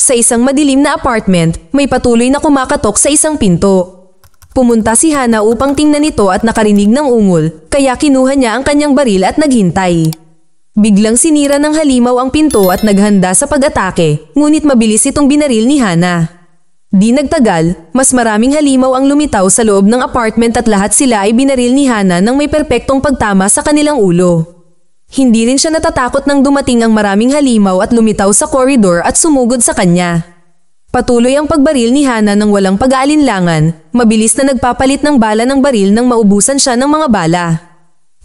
Sa isang madilim na apartment, may patuloy na kumakatok sa isang pinto. Pumunta si Hana upang tingnan ito at nakarinig ng ungol, kaya kinuha niya ang kanyang baril at naghintay. Biglang sinira ng halimaw ang pinto at naghanda sa pag-atake, ngunit mabilis itong binaril ni Hana. Di nagtagal, mas maraming halimaw ang lumitaw sa loob ng apartment at lahat sila ay binaril ni Hana nang may perpektong pagtama sa kanilang ulo. Hindi rin siya natatakot nang dumating ang maraming halimaw at lumitaw sa koridor at sumugod sa kanya. Patuloy ang pagbaril ni Hana nang walang pag-aalinlangan, mabilis na nagpapalit ng bala ng baril nang maubusan siya ng mga bala.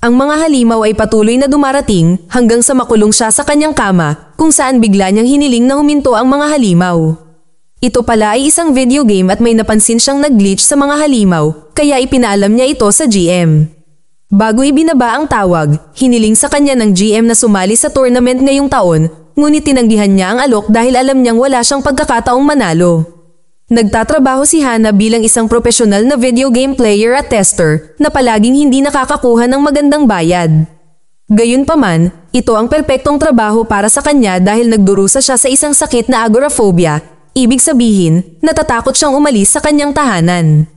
Ang mga halimaw ay patuloy na dumarating hanggang sa makulong siya sa kanyang kama, kung saan bigla niyang hiniling na huminto ang mga halimaw. Ito pala ay isang video game at may napansin siyang nag-glitch sa mga halimaw, kaya ipinaalam niya ito sa GM. Bago ibinaba ang tawag, hiniling sa kanya ng GM na sumali sa tournament ngayong taon, ngunit tinanggihan niya ang alok dahil alam niyang wala siyang pagkakataong manalo. Nagtatrabaho si Hana bilang isang profesional na video game player at tester na palaging hindi nakakakuha ng magandang bayad. Gayunpaman, ito ang perpektong trabaho para sa kanya dahil nagdurusa siya sa isang sakit na agoraphobia, ibig sabihin, natatakot siyang umalis sa kanyang tahanan.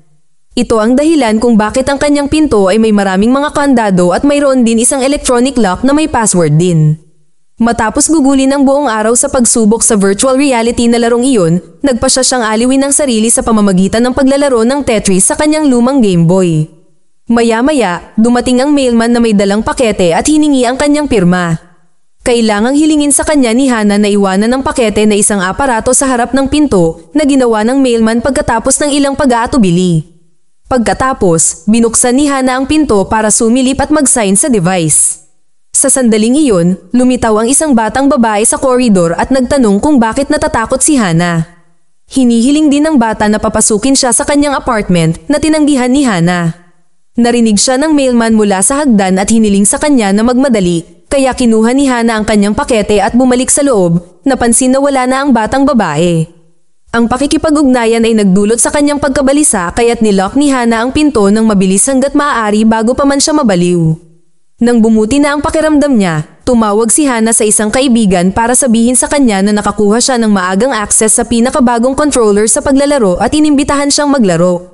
Ito ang dahilan kung bakit ang kanyang pinto ay may maraming mga kandado at mayroon din isang electronic lock na may password din. Matapos gugulin ang buong araw sa pagsubok sa virtual reality na larong iyon, nagpasya siyang aliwin ang sarili sa pamamagitan ng paglalaro ng Tetris sa kanyang lumang Game Boy. Maya-maya, dumating ang mailman na may dalang pakete at hiningi ang kanyang pirma. Kailangang hilingin sa kanya ni Hana na iwanan ng pakete na isang aparato sa harap ng pinto na ginawa ng mailman pagkatapos ng ilang pag-aatubili. Pagkatapos, binuksan ni Hana ang pinto para sumilip at mag-sign sa device. Sa sandaling iyon, lumitaw ang isang batang babae sa koridor at nagtanong kung bakit natatakot si Hana. Hinihiling din ng bata na papasukin siya sa kanyang apartment na tinanggihan ni Hana. Narinig siya ng mailman mula sa hagdan at hiniling sa kanya na magmadali, kaya kinuha ni Hana ang kanyang pakete at bumalik sa loob, napansin na wala na ang batang babae. Ang pakikipag-ugnayan ay nagdulot sa kanyang pagkabalisa kaya't nilock ni Hana ang pinto ng mabilis hanggat maaari bago pa man siya mabaliw. Nang bumuti na ang pakiramdam niya, tumawag si Hana sa isang kaibigan para sabihin sa kanya na nakakuha siya ng maagang access sa pinakabagong controller sa paglalaro at inimbitahan siyang maglaro.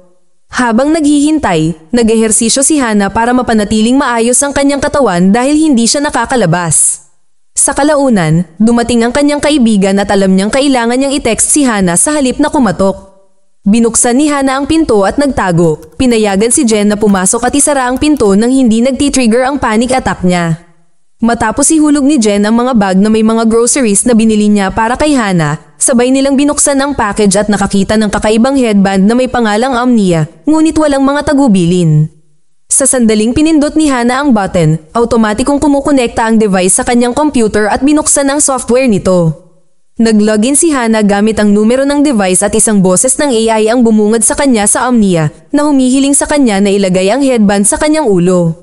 Habang naghihintay, nag-ehersisyo si Hana para mapanatiling maayos ang kanyang katawan dahil hindi siya nakakalabas. Sa kalaunan, dumating ang kanyang kaibigan at alam niyang kailangan niyang i-text si Hana sa halip na kumatok. Binuksan ni Hana ang pinto at nagtago. Pinayagan si Jen na pumasok at isara ang pinto nang hindi nag-trigger ang panic attack niya. Matapos ihulog ni Jen ang mga bag na may mga groceries na binili niya para kay Hana, sabay nilang binuksan ang package at nakakita ng kakaibang headband na may pangalang Omnia, ngunit walang mga tagubilin. Sa sandaling pinindot ni Hana ang button, automatikong kumukonekta ang device sa kanyang computer at binuksan ang software nito. Nag-login si Hana gamit ang numero ng device at isang boses ng AI ang bumungad sa kanya sa Omnia na humihiling sa kanya na ilagay ang headband sa kanyang ulo.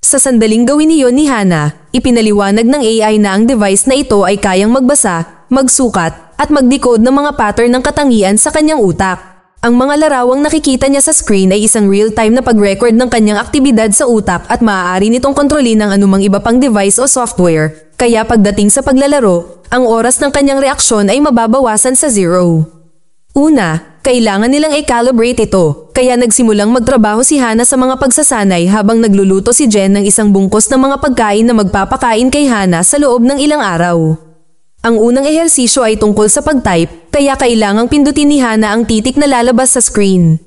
Sa sandaling gawin niyon ni Hana, ipinaliwanag ng AI na ang device na ito ay kayang magbasa, magsukat, at mag-decode ng mga pattern ng katangian sa kanyang utak. Ang mga larawang nakikita niya sa screen ay isang real-time na pag-record ng kanyang aktibidad sa utak at maaari nitong kontrolin ng anumang iba pang device o software, kaya pagdating sa paglalaro, ang oras ng kanyang reaksyon ay mababawasan sa 0. Una, kailangan nilang i-calibrate ito, kaya nagsimulang magtrabaho si Hana sa mga pagsasanay habang nagluluto si Jen ng isang bungkos ng mga pagkain na magpapakain kay Hana sa loob ng ilang araw. Ang unang ehersisyo ay tungkol sa pag-type, kaya kailangang pindutin ni Hana ang titik na lalabas sa screen.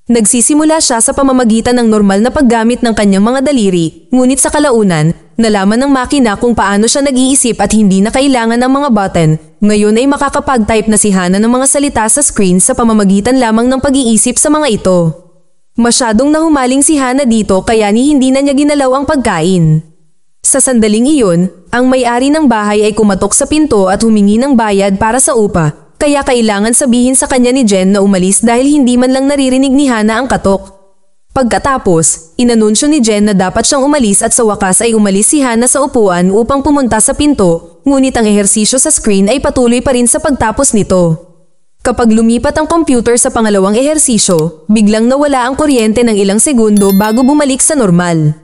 Nagsisimula siya sa pamamagitan ng normal na paggamit ng kanyang mga daliri, ngunit sa kalaunan, nalaman ng makina kung paano siya nag-iisip at hindi na kailangan ng mga button. Ngayon ay makakapag-type na si Hana ng mga salita sa screen sa pamamagitan lamang ng pag-iisip sa mga ito. Masyadong nahumaling si Hana dito kaya hindi na niya ginalaw ang pagkain. Sa sandaling iyon, ang may-ari ng bahay ay kumatok sa pinto at humingi ng bayad para sa upa, kaya kailangan sabihin sa kanya ni Jen na umalis dahil hindi man lang naririnig ni Hana ang katok. Pagkatapos, inanunsyo ni Jen na dapat siyang umalis at sa wakas ay umalis si Hana sa upuan upang pumunta sa pinto, ngunit ang ehersisyo sa screen ay patuloy pa rin sa pagtapos nito. Kapag lumipat ang computer sa pangalawang ehersisyo, biglang nawala ang kuryente ng ilang segundo bago bumalik sa normal.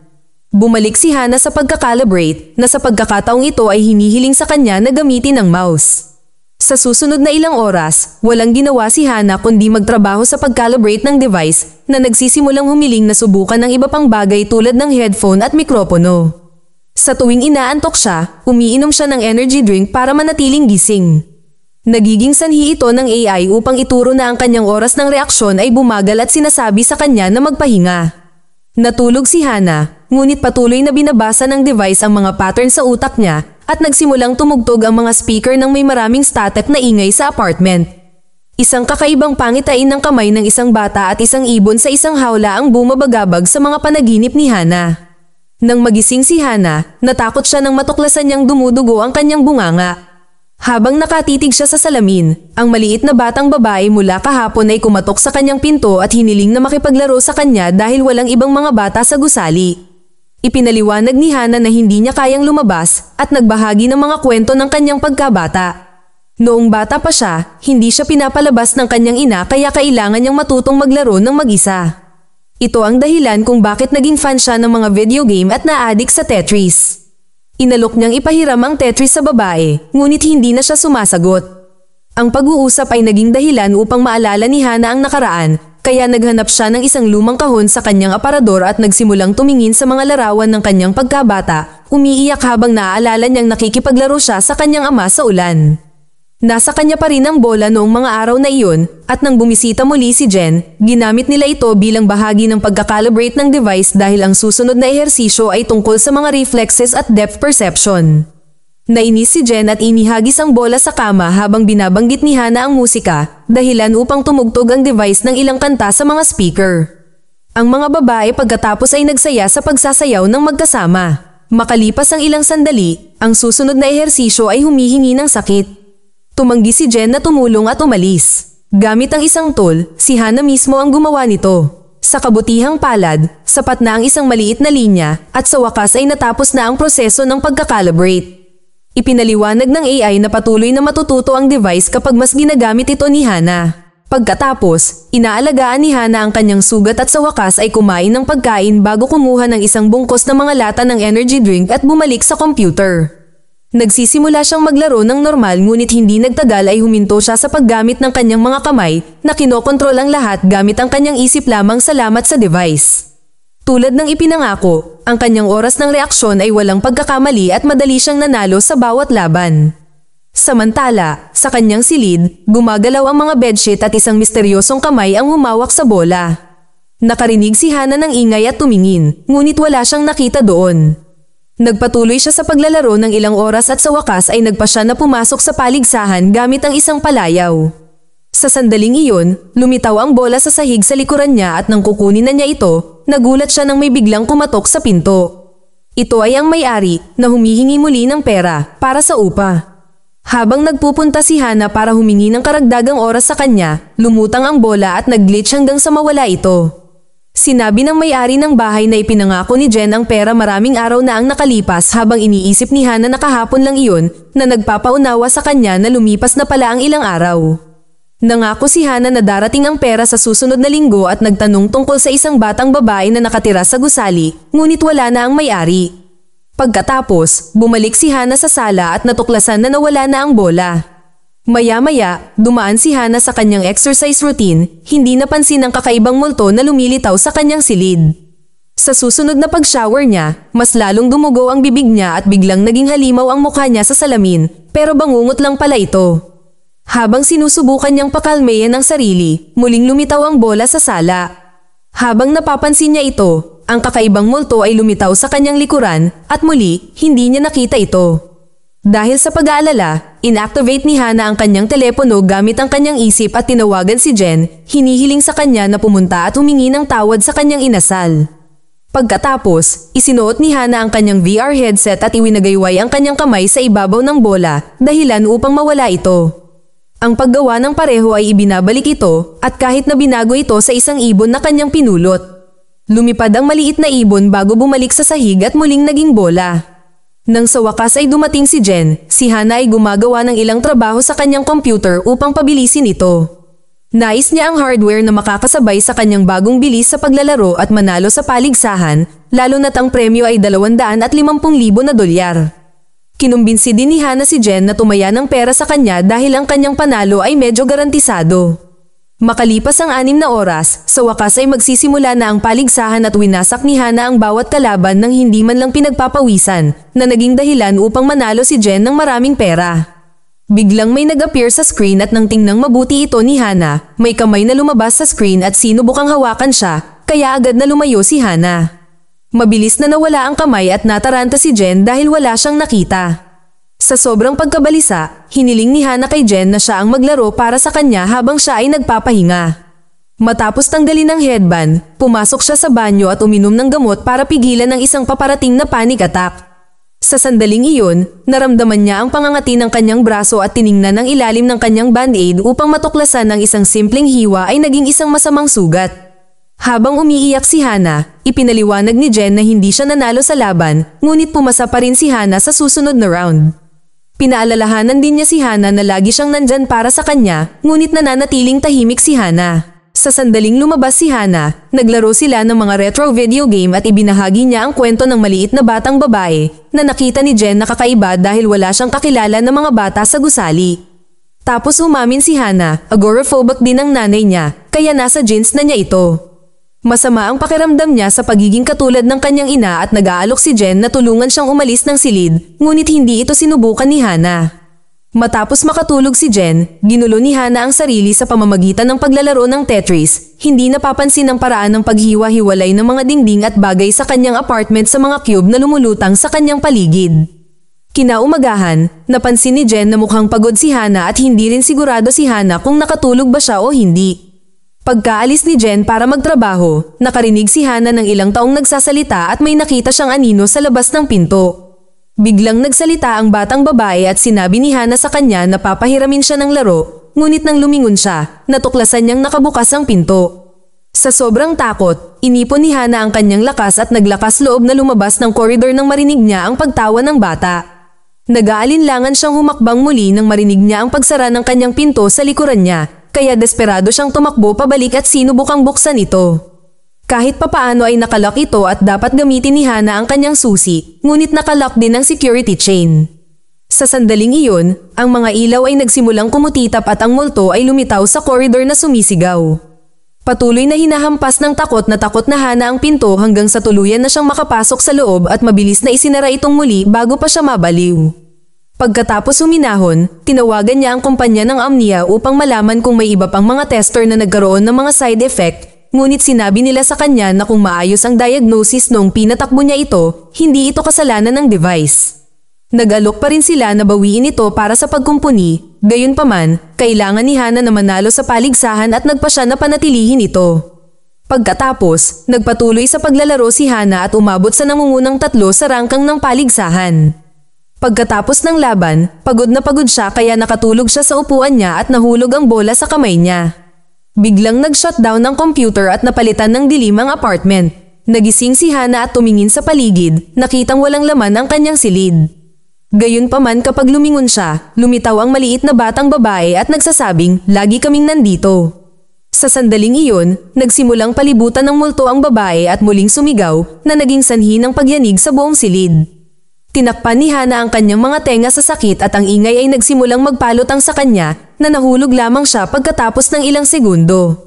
Bumalik si Hana sa pagkakalibrate na sa pagkakataong ito ay hinihiling sa kanya na gamitin ang mouse. Sa susunod na ilang oras, walang ginawa si Hana kundi magtrabaho sa pag-calibrate ng device na nagsisimulang humiling na subukan ng iba pang bagay tulad ng headphone at mikropono. Sa tuwing inaantok siya, umiinom siya ng energy drink para manatiling gising. Nagiging sanhi ito ng AI upang ituro na ang kanyang oras ng reaksyon ay bumagal at sinasabi sa kanya na magpahinga. Natulog si Hana, ngunit patuloy na binabasa ng device ang mga pattern sa utak niya at nagsimulang tumugtog ang mga speaker ng may maraming static na ingay sa apartment. Isang kakaibang pangitain ng kamay ng isang bata at isang ibon sa isang hawla ang bumabagabag sa mga panaginip ni Hana. Nang magising si Hana, natakot siya nang matuklasan niyang dumudugo ang kanyang bunganga. Habang nakatitig siya sa salamin, ang maliit na batang babae mula kahapon ay kumatok sa kanyang pinto at hiniling na makipaglaro sa kanya dahil walang ibang mga bata sa gusali. Ipinaliwanag ni Hana na hindi niya kayang lumabas at nagbahagi ng mga kwento ng kanyang pagkabata. Noong bata pa siya, hindi siya pinapalabas ng kanyang ina kaya kailangan niyang matutong maglaro ng mag-isa. Ito ang dahilan kung bakit naging fan siya ng mga video game at na-addict sa Tetris. Inalok niyang ipahiram ang Tetris sa babae, ngunit hindi na siya sumasagot. Ang pag-uusap ay naging dahilan upang maalala ni Hana ang nakaraan, kaya naghanap siya ng isang lumang kahon sa kanyang aparador at nagsimulang tumingin sa mga larawan ng kanyang pagkabata, umiiyak habang naaalala niyang nakikipaglaro siya sa kanyang ama sa ulan. Nasa kanya pa rin ang bola noong mga araw na iyon at nang bumisita muli si Jen, ginamit nila ito bilang bahagi ng pagkakalibrate ng device dahil ang susunod na ehersisyo ay tungkol sa mga reflexes at depth perception. Nainis si Jen at inihagis ang bola sa kama habang binabanggit ni Hana ang musika, dahilan upang tumugtog ang device ng ilang kanta sa mga speaker. Ang mga babae pagkatapos ay nagsaya sa pagsasayaw ng magkasama. Makalipas ang ilang sandali, ang susunod na ehersisyo ay humihingi ng sakit. Tumanggi si Jen na tumulong at umalis. Gamit ang isang tool, si Hana mismo ang gumawa nito. Sa kabutihang palad, sapat na ang isang maliit na linya at sa wakas ay natapos na ang proseso ng pagkakalibrate. Ipinaliwanag ng AI na patuloy na matututo ang device kapag mas ginagamit ito ni Hana. Pagkatapos, inaalagaan ni Hana ang kanyang sugat at sa wakas ay kumain ng pagkain bago kumuha ng isang bungkos ng mga lata ng energy drink at bumalik sa computer. Nagsisimula siyang maglaro ng normal ngunit hindi nagtagal ay huminto siya sa paggamit ng kanyang mga kamay na kinokontrol ang lahat gamit ang kanyang isip lamang salamat sa device. Tulad ng ipinangako, ang kanyang oras ng reaksyon ay walang pagkakamali at madali siyang nanalo sa bawat laban. Samantala, sa kanyang silid, gumagalaw ang mga bedsheet at isang misteryosong kamay ang humawak sa bola. Nakarinig si Hana ng ingay at tumingin, ngunit wala siyang nakita doon. Nagpatuloy siya sa paglalaro ng ilang oras at sa wakas ay nagpa siya na pumasok sa paligsahan gamit ang isang palayaw. Sa sandaling iyon, lumitaw ang bola sa sahig sa likuran niya at nang kukunin na niya ito, nagulat siya nang may biglang kumatok sa pinto. Ito ay ang may-ari na humihingi muli ng pera para sa upa. Habang nagpupunta si Hana para humingi ng karagdagang oras sa kanya, lumutang ang bola at nag-glitch hanggang sa mawala ito. Sinabi ng may-ari ng bahay na ipinangako ni Jen ang pera maraming araw na ang nakalipas habang iniisip ni Hana na kahapon lang iyon na nagpapaunawa sa kanya na lumipas na pala ang ilang araw. Nangako si Hana na darating ang pera sa susunod na linggo at nagtanong tungkol sa isang batang babae na nakatira sa gusali, ngunit wala na ang may-ari. Pagkatapos, bumalik si Hana sa sala at natuklasan na nawala na ang bola. Maya-maya, dumaan si Hana sa kanyang exercise routine, hindi napansin ang kakaibang multo na lumilitaw sa kanyang silid. Sa susunod na pag-shower niya, mas lalong dumugo ang bibig niya at biglang naging halimaw ang mukha niya sa salamin, pero bangungot lang pala ito. Habang sinusubukan niyang pakalmayan ang sarili, muling lumitaw ang bola sa sala. Habang napapansin niya ito, ang kakaibang multo ay lumitaw sa kanyang likuran at muli, hindi niya nakita ito. Dahil sa pag-aalala, inactivate ni Hana ang kanyang telepono gamit ang kanyang isip at tinawagan si Jen, hinihiling sa kanya na pumunta at humingi ng tawad sa kanyang inasal. Pagkatapos, isinuot ni Hana ang kanyang VR headset at iwinagayway ang kanyang kamay sa ibabaw ng bola, dahilan upang mawala ito. Ang paggawa ng pareho ay ibinabalik ito at kahit na binago ito sa isang ibon na kanyang pinulot. Lumipad ang maliit na ibon bago bumalik sa sahig at muling naging bola. Nang sa wakas ay dumating si Jen, si Hana ay gumagawa ng ilang trabaho sa kanyang computer upang pabilisin ito. Nais niya ang hardware na makakasabay sa kanyang bagong bilis sa paglalaro at manalo sa paligsahan, lalo na't ang premyo ay $250,000 na dolyar. Kinumbinsi din ni Hana si Jen na tumaya ng pera sa kanya dahil ang kanyang panalo ay medyo garantisado. Makalipas ang 6 na oras, sa wakas ay magsisimula na ang paligsahan at winasak ni Hana ang bawat kalaban ng hindi man lang pinagpapawisan, na naging dahilan upang manalo si Jen ng maraming pera. Biglang may nag-appear sa screen at nang tingnang mabuti ito ni Hana, may kamay na lumabas sa screen at sinubukang hawakan siya, kaya agad na lumayo si Hana. Mabilis na nawala ang kamay at nataranta si Jen dahil wala siyang nakita. Sa sobrang pagkabalisa, hiniling ni Hana kay Jen na siya ang maglaro para sa kanya habang siya ay nagpapahinga. Matapos tanggalin ang headband, pumasok siya sa banyo at uminom ng gamot para pigilan ang isang paparating na panic attack. Sa sandaling iyon, naramdaman niya ang pangangati ng kanyang braso at tiningnan ang ilalim ng kanyang band-aid upang matuklasan ng isang simpleng hiwa ay naging isang masamang sugat. Habang umiiyak si Hana, ipinaliwanag ni Jen na hindi siya nanalo sa laban, ngunit pumasa pa rin si Hana sa susunod na round. Pinaalalahanan din niya si Hana na lagi siyang nandyan para sa kanya, ngunit nananatiling tahimik si Hana. Sa sandaling lumabas si Hana, naglaro sila ng mga retro video game at ibinahagi niya ang kwento ng maliit na batang babae na nakita ni Jen na kakaiba dahil wala siyang kakilala ng mga bata sa gusali. Tapos umamin si Hana, agoraphobic din ang nanay niya, kaya nasa jeans na niya ito. Masama ang pakiramdam niya sa pagiging katulad ng kanyang ina at nag-aalok si Jen na tulungan siyang umalis ng silid, ngunit hindi ito sinubukan ni Hana. Matapos makatulog si Jen, ginulo ni Hana ang sarili sa pamamagitan ng paglalaro ng Tetris, hindi napapansin ang paraan ng paghiwa-hiwalay ng mga dingding at bagay sa kanyang apartment sa mga cube na lumulutang sa kanyang paligid. Kinaumagahan, napansin ni Jen na mukhang pagod si Hana at hindi rin sigurado si Hana kung nakatulog ba siya o hindi. Pagkaalis ni Jen para magtrabaho, nakarinig si Hana ng ilang taong nagsasalita at may nakita siyang anino sa labas ng pinto. Biglang nagsalita ang batang babae at sinabi ni Hana sa kanya na papahiramin siya ng laro, ngunit nang lumingon siya, natuklasan niyang nakabukas ang pinto. Sa sobrang takot, inipon ni Hana ang kanyang lakas at naglakas loob na lumabas ng koridor nang marinig niya ang pagtawa ng bata. Nag-aalinlangan siyang humakbang muli nang marinig niya ang pagsara ng kanyang pinto sa likuran niya. Kaya desperado siyang tumakbo pabalik at sinubukang buksan ito. Kahit papaano ay nakalock ito at dapat gamitin ni Hana ang kanyang susi, ngunit nakalock din ang security chain. Sa sandaling iyon, ang mga ilaw ay nagsimulang kumutitap at ang multo ay lumitaw sa koridor na sumisigaw. Patuloy na hinahampas ng takot na Hana ang pinto hanggang sa tuluyan na siyang makapasok sa loob at mabilis na isinara itong muli bago pa siya mabaliw. Pagkatapos huminahon, tinawagan niya ang kumpanya ng Omnia upang malaman kung may iba pang mga tester na nagkaroon ng mga side effect, ngunit sinabi nila sa kanya na kung maayos ang diagnosis noong pinatakbo niya ito, hindi ito kasalanan ng device. Nag-alok pa rin sila na bawiin ito para sa pagkumpuni, gayunpaman, kailangan ni Hana na manalo sa paligsahan at nagpa siya na panatilihin ito. Pagkatapos, nagpatuloy sa paglalaro si Hana at umabot sa nangungunang 3 sa rangkang ng paligsahan. Pagkatapos ng laban, pagod na pagod siya kaya nakatulog siya sa upuan niya at nahulog ang bola sa kamay niya. Biglang nag-shutdown ang computer at napalitan ng dilim ang apartment. Nagising si Hana at tumingin sa paligid, nakitang walang laman ang kanyang silid. Gayunpaman kapag lumingon siya, lumitaw ang maliit na batang babae at nagsasabing, "Lagi kaming nandito." Sa sandaling iyon, nagsimulang palibutan ng multo ang babae at muling sumigaw na naging sanhi ng pagyanig sa buong silid. Tinakpan ni Hana ang kanyang mga tenga sa sakit at ang ingay ay nagsimulang magpalutang sa kanya na nahulog lamang siya pagkatapos ng ilang segundo.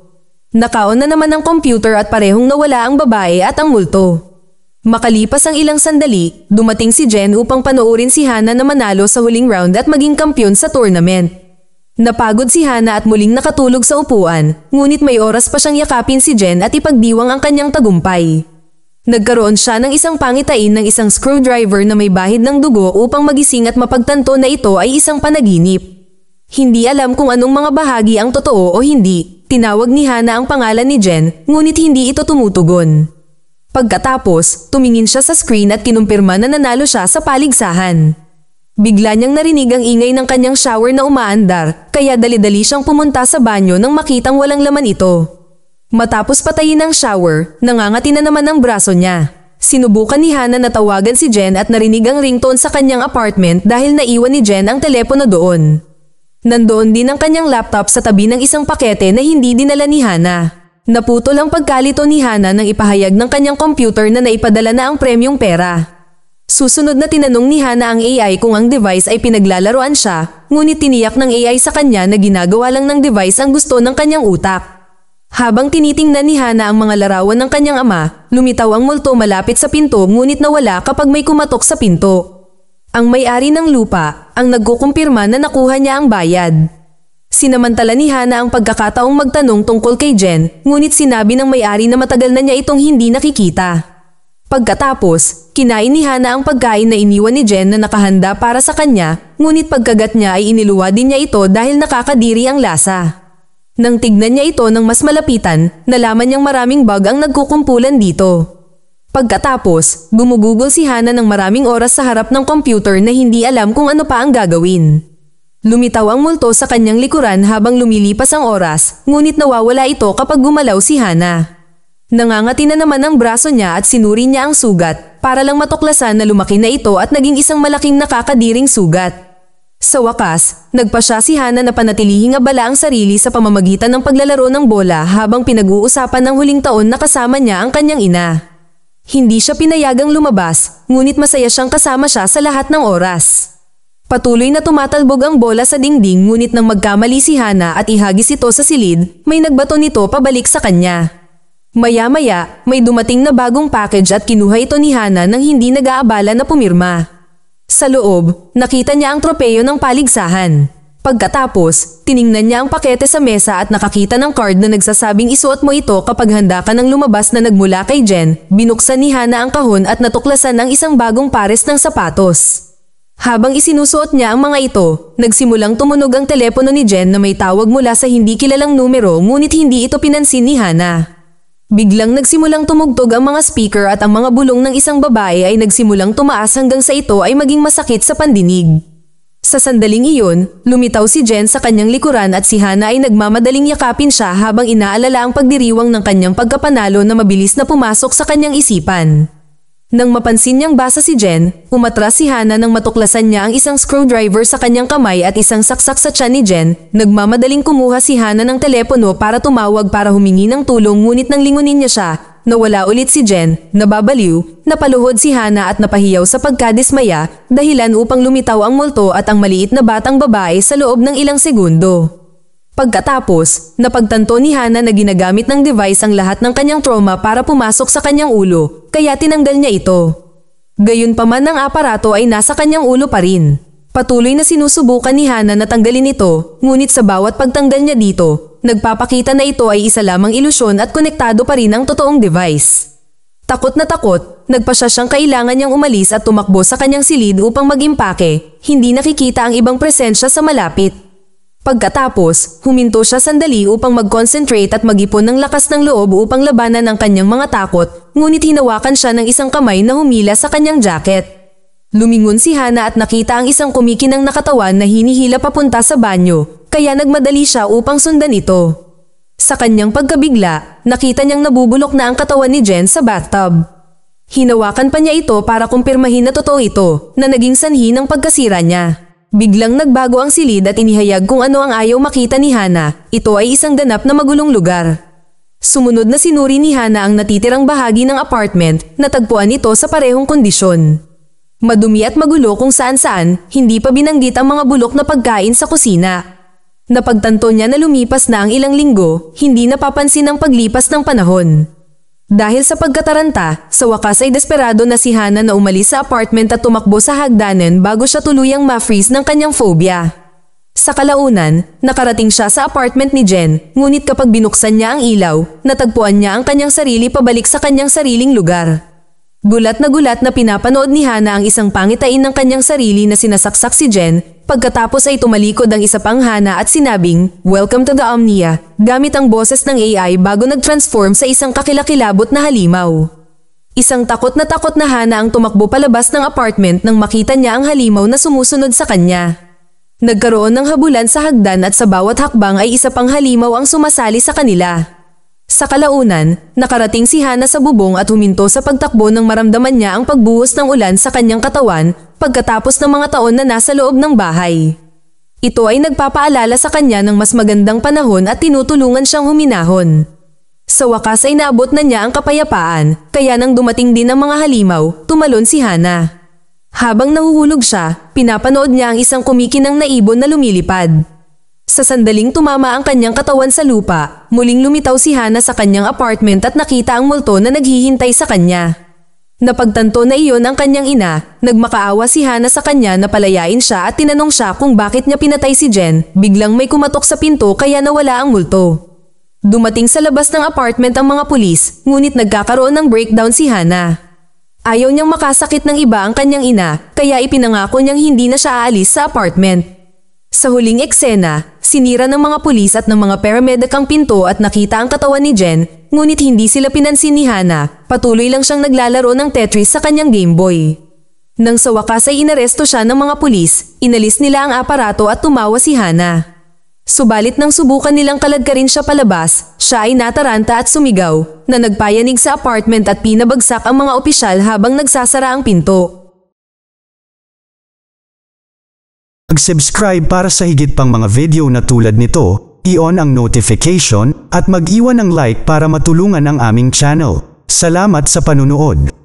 Nakaon na naman ang computer at parehong nawala ang babae at ang multo. Makalipas ang ilang sandali, dumating si Jen upang panoorin si Hana na manalo sa huling round at maging kampyon sa tournament. Napagod si Hana at muling nakatulog sa upuan, ngunit may oras pa siyang yakapin si Jen at ipagdiwang ang kanyang tagumpay. Nagkaroon siya ng isang pangitain ng isang screwdriver na may bahid ng dugo upang magising at mapagtanto na ito ay isang panaginip. Hindi alam kung anong mga bahagi ang totoo o hindi. Tinawag ni Hana ang pangalan ni Jen, ngunit hindi ito tumutugon. Pagkatapos, tumingin siya sa screen at kinumpirma na nanalo siya sa paligsahan. Bigla niyang narinig ang ingay ng kanyang shower na umaandar, kaya dali-dali siyang pumunta sa banyo nang makitang walang laman ito. Matapos patayin ang shower, nangangati na naman ang braso niya. Sinubukan ni Hana na tawagan si Jen at narinig ang ringtone sa kanyang apartment dahil naiwan ni Jen ang telepono doon. Nandoon din ang kanyang laptop sa tabi ng isang pakete na hindi dinala ni Hana. Naputol ang pagkalito ni Hana nang ipahayag ng kanyang computer na naipadala na ang premyong pera. Susunod na tinanong ni Hana ang AI kung ang device ay pinaglalaroan siya, ngunit tiniyak ng AI sa kanya na ginagawa lang ng device ang gusto ng kanyang utak. Habang tinitingnan ni Hana ang mga larawan ng kanyang ama, lumitaw ang multo malapit sa pinto ngunit nawala kapag may kumatok sa pinto. Ang may-ari ng lupa ang nagkukumpirma na nakuha niya ang bayad. Sinamantala ni Hana ang pagkakataong magtanong tungkol kay Jen, ngunit sinabi ng may-ari na matagal na niya itong hindi nakikita. Pagkatapos, kinain ni Hana ang pagkain na iniwan ni Jen na nakahanda para sa kanya, ngunit pagkagat niya ay iniluwa din niya ito dahil nakakadiri ang lasa. Nang tignan niya ito ng mas malapitan, nalaman niyang maraming bug ang nagkukumpulan dito. Pagkatapos, gumugugol si Hana ng maraming oras sa harap ng computer na hindi alam kung ano pa ang gagawin. Lumitaw ang multo sa kanyang likuran habang lumilipas ang oras, ngunit nawawala ito kapag gumalaw si Hana. Nangangati na naman ang braso niya at sinuri niya ang sugat, para lang matuklasan na lumaki na ito at naging isang malaking nakakadiring sugat. Sa wakas, nagpa siya si Hana na panatilihing abala ang sarili sa pamamagitan ng paglalaro ng bola habang pinag-uusapan ng huling taon na kasama niya ang kanyang ina. Hindi siya pinayagang lumabas, ngunit masaya siyang kasama siya sa lahat ng oras. Patuloy na tumatalbog ang bola sa dingding ngunit nang magkamali si Hana at ihagis ito sa silid, may nagbato nito pabalik sa kanya. Maya-maya, may dumating na bagong package at kinuha ito ni Hana nang hindi nag-aabala na pumirma. Sa loob, nakita niya ang tropeyo ng paligsahan. Pagkatapos, tiningnan niya ang pakete sa mesa at nakakita ng card na nagsasabing isuot mo ito kapag handa ka ng lumabas na nagmula kay Jen. Binuksan ni Hana ang kahon at natuklasan ang isang bagong pares ng sapatos. Habang isinusuot niya ang mga ito, nagsimulang tumunog ang telepono ni Jen na may tawag mula sa hindi kilalang numero ngunit hindi ito pinansin ni Hana. Biglang nagsimulang tumugtog ang mga speaker at ang mga bulong ng isang babae ay nagsimulang tumaas hanggang sa ito ay maging masakit sa pandinig. Sa sandaling iyon, lumitaw si Jen sa kanyang likuran at si Hana ay nagmamadaling yakapin siya habang inaalala ang pagdiriwang ng kanyang pagkapanalo na mabilis na pumasok sa kanyang isipan. Nang mapansin niyang basa si Jen, umatras si Hana nang matuklasan niya ang isang screwdriver sa kanyang kamay at isang saksak sa tiyan ni Jen. Nagmamadaling kumuha si Hana ng telepono para tumawag para humingi ng tulong ngunit nang lingunin niya siya, nawala ulit si Jen, nababaliw, napaluhod si Hana at napahiyaw sa pagkadismaya, dahilan upang lumitaw ang multo at ang maliit na batang babae sa loob ng ilang segundo. Pagkatapos, napagtanto ni Hana na ginagamit ng device ang lahat ng kanyang trauma para pumasok sa kanyang ulo, kaya tinanggal niya ito. Gayunpaman ang aparato ay nasa kanyang ulo pa rin. Patuloy na sinusubukan ni Hana na tanggalin ito, ngunit sa bawat pagtanggal niya dito, nagpapakita na ito ay isa lamang ilusyon at konektado pa rin ang totoong device. Takot na takot, nagpa siya siyang kailangan niyang umalis at tumakbo sa kanyang silid upang mag-impake, hindi nakikita ang ibang presensya sa malapit. Pagkatapos, huminto siya sandali upang mag-concentrate at mag-ipon ng lakas ng loob upang labanan ang kanyang mga takot, ngunit hinawakan siya ng isang kamay na humila sa kanyang jacket. Lumingon si Hana at nakita ang isang kumikinang na katawan na hinihila papunta sa banyo, kaya nagmadali siya upang sundan ito. Sa kanyang pagkabigla, nakita niyang nabubulok na ang katawan ni Jen sa bathtub. Hinawakan pa niya ito para kumpirmahin na totoo ito, na naging sanhi ng pagkasira niya. Biglang nagbago ang silid at inihayag kung ano ang ayaw makita ni Hana. Ito ay isang ganap na magulong lugar. Sumunod na sinuri ni Hana ang natitirang bahagi ng apartment, natagpuan ito sa parehong kondisyon. Madumi at magulo kung saan-saan, hindi pa binanggit ang mga bulok na pagkain sa kusina. Napagtanto niya na lumipas na ang ilang linggo, hindi napapansin ang paglipas ng panahon. Dahil sa pagkataranta, sa wakas ay desperado na si Hana na umalis sa apartment at tumakbo sa hagdanan bago siya tuluyang ma-freeze ng kanyang phobia. Sa kalaunan, nakarating siya sa apartment ni Jen, ngunit kapag binuksan niya ang ilaw, natagpuan niya ang kanyang sarili pabalik sa kanyang sariling lugar. Gulat na pinapanood ni Hana ang isang pangitain ng kanyang sarili na sinasaksak si Jen, pagkatapos ay tumalikod ang isa pang Hana at sinabing, "Welcome to the Omnia," gamit ang boses ng AI bago nag-transform sa isang kakilakilabot na halimaw. Isang takot na Hana ang tumakbo palabas ng apartment nang makita niya ang halimaw na sumusunod sa kanya. Nagkaroon ng habulan sa hagdan at sa bawat hakbang ay isa pang halimaw ang sumasali sa kanila. Sa kalaunan, nakarating si Hana sa bubong at huminto sa pagtakbo nang maramdaman niya ang pagbuhos ng ulan sa kanyang katawan pagkatapos ng mga taon na nasa loob ng bahay. Ito ay nagpapaalala sa kanya ng mas magandang panahon at tinutulungan siyang huminahon. Sa wakas ay naabot na niya ang kapayapaan, kaya nang dumating din ang mga halimaw, tumalon si Hana. Habang nahuhulog siya, pinapanood niya ang isang kumikinang na ibon na lumilipad. Sa sandaling tumama ang kanyang katawan sa lupa, muling lumitaw si Hana sa kanyang apartment at nakita ang multo na naghihintay sa kanya. Napagtanto na iyon ang kanyang ina, nagmakaawa si Hana sa kanya na palayain siya at tinanong siya kung bakit niya pinatay si Jen. Biglang may kumatok sa pinto kaya nawala ang multo. Dumating sa labas ng apartment ang mga pulis, ngunit nagkakaroon ng breakdown si Hana. Ayaw niyang makasakit ng iba ang kanyang ina, kaya ipinangako niyang hindi na siya aalis sa apartment. Sa huling eksena, sinira ng mga pulis at ng mga paramedic ang pinto at nakita ang katawan ni Jen, ngunit hindi sila pinansin ni Hana, patuloy lang siyang naglalaro ng Tetris sa kanyang Game Boy. Nang sa wakas ay inaresto siya ng mga pulis, inalis nila ang aparato at tumawa si Hana. Subalit nang subukan nilang kaladkarin siya palabas, siya ay nataranta at sumigaw, na nagpayanig sa apartment at pinabagsak ang mga opisyal habang nagsasara ang pinto. Mag-subscribe para sa higit pang mga video na tulad nito, i-on ang notification at mag-iwan ng like para matulungan ang aming channel. Salamat sa panunood.